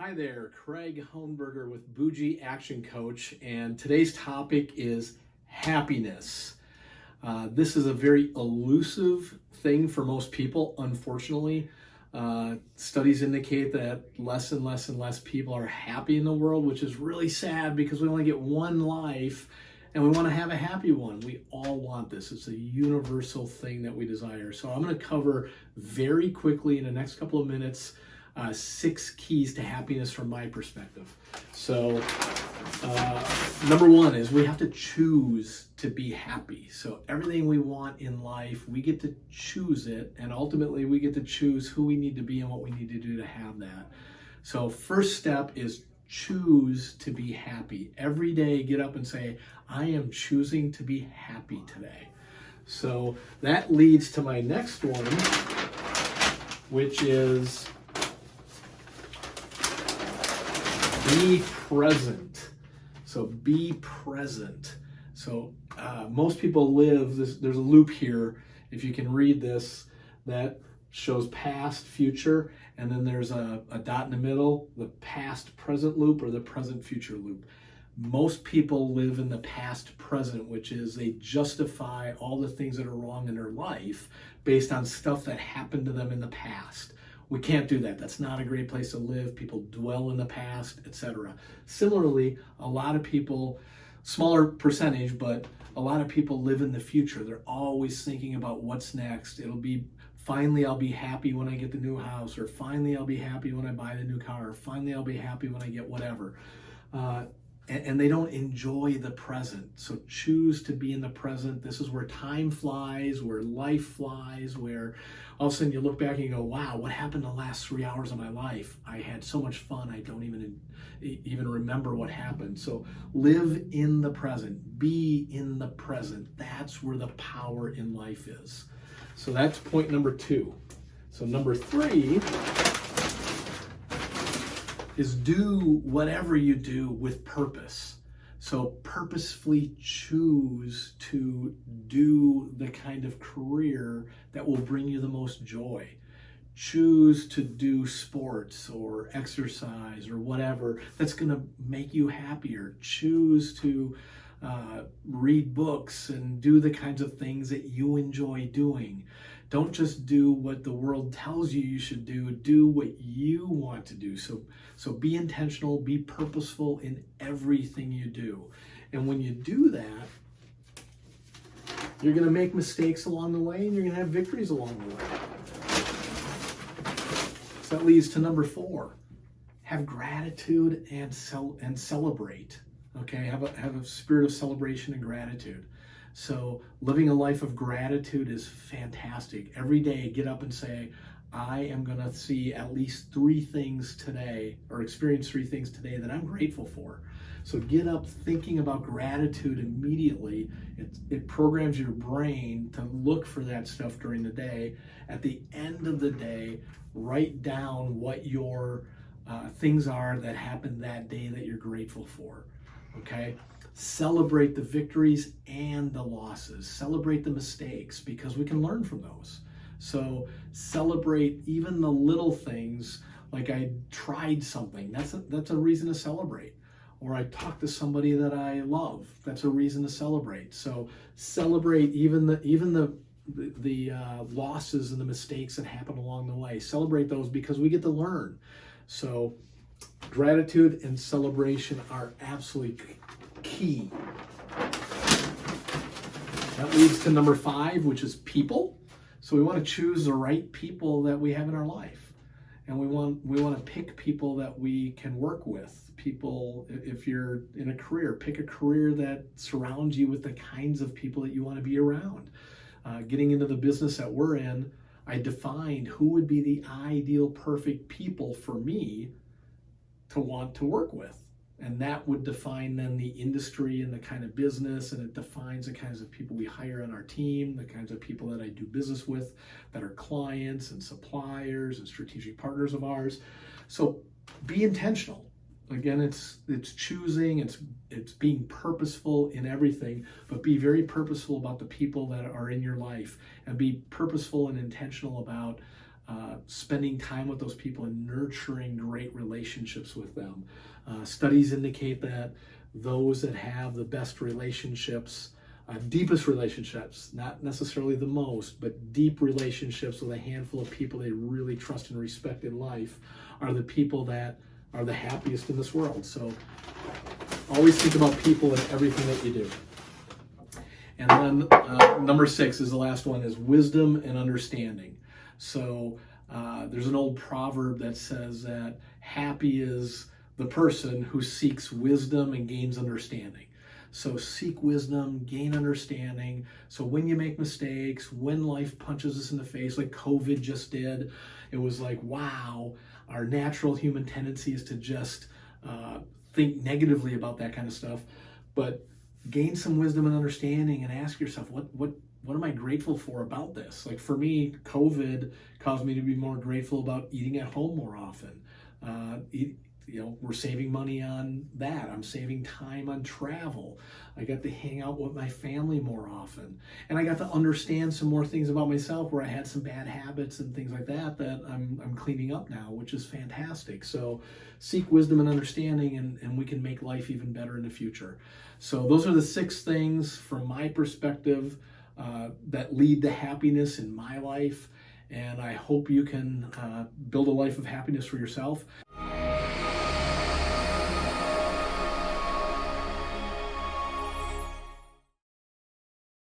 Hi there, Craig Hohnberger with Bougie Action Coach, and today's topic is happiness. This is a very elusive thing for most people, unfortunately. Studies indicate that less and less and less people are happy in the world, which is really sad because we only get one life and we want to have a happy one. We all want this. It's a universal thing that we desire. So I'm going to cover very quickly in the next couple of minutes 6 keys to happiness from my perspective. So number one is we have to choose to be happy. So everything we want in life, we get to choose it, and ultimately we get to choose who we need to be and what we need to do to have that. So first step is choose to be happy. Every day get up and say, I am choosing to be happy today. So that leads to my next one, which is be present. So be present. So most people live, there's a loop here, if you can read this, that shows past, future, and then there's a dot in the middle, the past present loop or the present future loop. Most people live in the past present, which is they justify all the things that are wrong in their life based on stuff that happened to them in the past. We can't do that. That's not a great place to live. People dwell in the past, etc. Similarly, a lot of people, smaller percentage, but a lot of people live in the future. They're always thinking about what's next. It'll be, finally I'll be happy when I get the new house, or finally I'll be happy when I buy the new car, or finally I'll be happy when I get whatever. And they don't enjoy the present. So choose to be in the present. This is where time flies, where life flies, where all of a sudden you look back and you go, wow, what happened the last 3 hours of my life? I had so much fun, I don't even remember what happened. So live in the present, be in the present. That's where the power in life is. So that's point number 2. So number 3 is do whatever you do with purpose. So purposefully choose to do the kind of career that will bring you the most joy. Choose to do sports or exercise or whatever that's going to make you happier. Choose to read books and do the kinds of things that you enjoy doing. Don't just do what the world tells you you should do. Do what you want to do. So be intentional, be purposeful in everything you do. And when you do that, you're going to make mistakes along the way and you're going to have victories along the way. So that leads to number 4. Have gratitude and celebrate. Okay, have a spirit of celebration and gratitude. So living a life of gratitude is fantastic. Every day, get up and say, I am going to see at least 3 things today, or experience 3 things today that I'm grateful for. So get up thinking about gratitude immediately. It programs your brain to look for that stuff during the day. At the end of the day, write down what your things are that happened that day that you're grateful for. Okay? Celebrate the victories and the losses. Celebrate the mistakes because we can learn from those. So celebrate even the little things, like I tried something. That's a reason to celebrate. Or I talked to somebody that I love. That's a reason to celebrate. So celebrate even the losses and the mistakes that happen along the way. Celebrate those because we get to learn. So gratitude and celebration are absolutely key. That leads to number 5, which is people. So we want to choose the right people that we have in our life. And we want to pick people that we can work with. People, if you're in a career, pick a career that surrounds you with the kinds of people that you want to be around. Getting into the business that we're in, I defined who would be the ideal, perfect people for me to want to work with. And that would define then the industry and the kind of business, and it defines the kinds of people we hire on our team, the kinds of people that I do business with that are clients and suppliers and strategic partners of ours. So be intentional. Again, it's choosing, it's being purposeful in everything, but be very purposeful about the people that are in your life, and be purposeful and intentional about spending time with those people and nurturing great relationships with them. Studies indicate that those that have the best relationships, deepest relationships, not necessarily the most, but deep relationships with a handful of people they really trust and respect in life, are the people that are the happiest in this world. So always think about people in everything that you do. And then number 6 is the last one, is wisdom and understanding. So there's an old proverb that says that happy is the person who seeks wisdom and gains understanding. So seek wisdom, gain understanding. So when you make mistakes, when life punches us in the face like COVID just did, it was like, wow, our natural human tendency is to just think negatively about that kind of stuff. But gain some wisdom and understanding and ask yourself, what am I grateful for about this? Like for me, COVID caused me to be more grateful about eating at home more often. We're saving money on that. I'm saving time on travel. I got to hang out with my family more often. And I got to understand some more things about myself where I had some bad habits and things like that I'm cleaning up now, which is fantastic. So seek wisdom and understanding, and we can make life even better in the future. So those are the 6 things from my perspective that lead to happiness in my life. And I hope you can build a life of happiness for yourself.